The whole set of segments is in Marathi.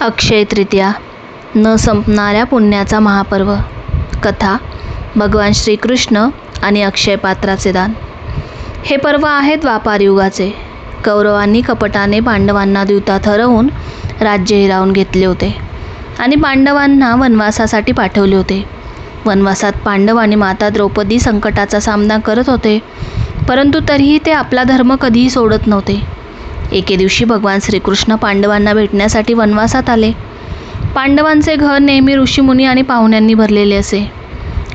अक्षय तृतीया, न संपणाऱ्या पुण्याचा महापर्व. कथा भगवान श्रीकृष्ण आणि अक्षय पात्राचे दान. हे पर्व आहे द्वापार युगाचे. कौरवांनी कपटाने पांडवांना द्यूतात हरवून राज्य हिरावून घेतले होते आणि पांडवांना वनवासासाठी पाठवले होते. वनवासात पांडव आणि माता द्रौपदी संकटाचा सामना करत होते, परंतु तरीही ते आपला धर्म कधीही सोडत नव्हते. एके दिवशी भगवान श्रीकृष्ण पांडवांना भेटण्यासाठी वनवासात आले. पांडवांचे घर नेहमी ऋषीमुनी आणि पाहुण्यांनी भरलेले असे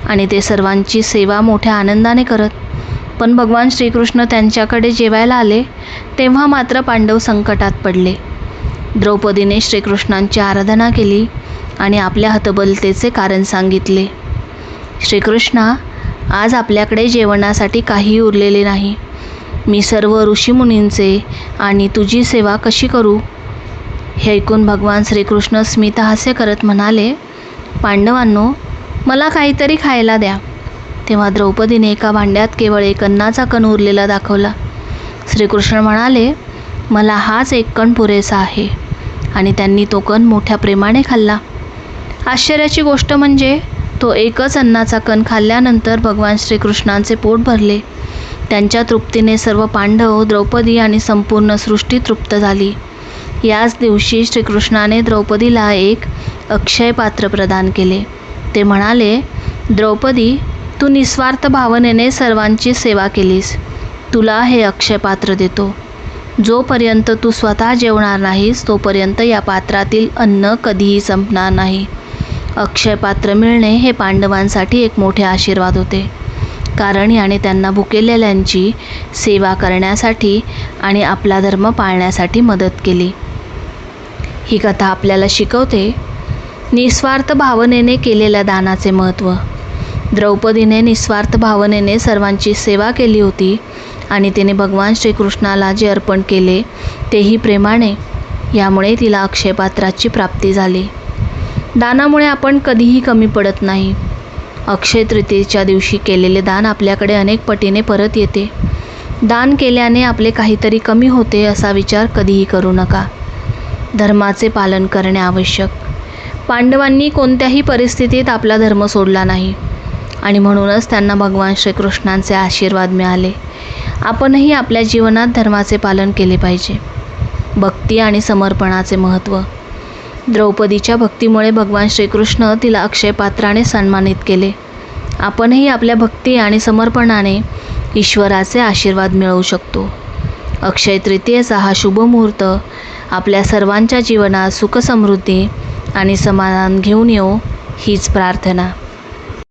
आणि ते सर्वांची सेवा मोठ्या आनंदाने करत. पण भगवान श्रीकृष्ण त्यांच्याकडे जेवायला आले तेव्हा मात्र पांडव संकटात पडले. द्रौपदीने श्रीकृष्णांची आराधना केली आणि आपल्या हतबलतेचे कारण सांगितले. श्रीकृष्णा, आज आपल्याकडे जेवणासाठी काहीही उरलेले नाही. मी सर्व ऋषीमुनींचे आणि तुझी सेवा कशी करू? हे ऐकून भगवान श्रीकृष्ण स्मितहास्य करत म्हणाले, पांडवांनो, मला काहीतरी खायला द्या. तेव्हा द्रौपदीने एका भांड्यात केवळ एक अन्नाचा कण उरलेला दाखवला. श्रीकृष्ण म्हणाले, मला हाच एक कण पुरेसा आहे. आणि त्यांनी तो कण मोठ्या प्रेमाने खाल्ला. आश्चर्याची गोष्ट म्हणजे तो एकच अन्नाचा कण खाल्ल्यानंतर भगवान श्रीकृष्णांचे पोट भरले. त्यांच्या तृप्तीने सर्व पांडव, द्रौपदी आणि संपूर्ण सृष्टी तृप्त झाली. याच दिवशी श्रीकृष्णाने द्रौपदीला एक अक्षय पात्र प्रदान केले. ते म्हणाले, द्रौपदी, तू निस्वार्थ भावनेने सर्वांची सेवा केलीस. तुला हे अक्षय पात्र देतो. जोपर्यंत तू स्वतः जेवणार नाहीस तोपर्यंत या पात्रातील अन्न कधीही संपणार नाही. अक्षय पात्र मिळणे हे पांडवांसाठी एक मोठे आशीर्वाद होते, कारण याने त्यांना भुकेलेल्यांची सेवा करण्यासाठी आणि आपला धर्म पाळण्यासाठी मदत केली. ही कथा आपल्याला शिकवते निस्वार्थ भावनेने केलेल्या दानाचे महत्त्व. द्रौपदीने निस्वार्थ भावनेने सर्वांची सेवा केली होती आणि तिने भगवान श्रीकृष्णाला जे अर्पण केले तेही प्रेमाने. यामुळे तिला अक्षय पात्राची प्राप्ती झाली. दानामुळे आपण कधीही कमी पडत नाही. अक्षय तृतीयेच्या दिवशी केलेले दान आपल्याकडे अनेक पटीने परत येते. दान केल्याने आपले काहीतरी कमी होते असा विचार कधीही करू नका. धर्माचे पालन करणे आवश्यक. पांडवांनी कोणत्याही परिस्थितीत आपला धर्म सोडला नाही आणि म्हणूनच त्यांना भगवान श्रीकृष्णांचे आशीर्वाद मिळाले. आपणही आपल्या जीवनात धर्माचे पालन केले पाहिजे. भक्ती आणि समर्पणाचे महत्त्व. द्रौपदीच्या भक्तीमुळे भगवान श्रीकृष्ण तिला अक्षय पात्राने सन्मानित केले. आपणही आपल्या भक्ती आणि समर्पणाने ईश्वराचे आशीर्वाद मिळवू शकतो. अक्षय तृतीयेचा हा शुभ मुहूर्त आपल्या सर्वांच्या जीवनात सुख समृद्धी आणि समाधान घेऊन येवो हीच प्रार्थना.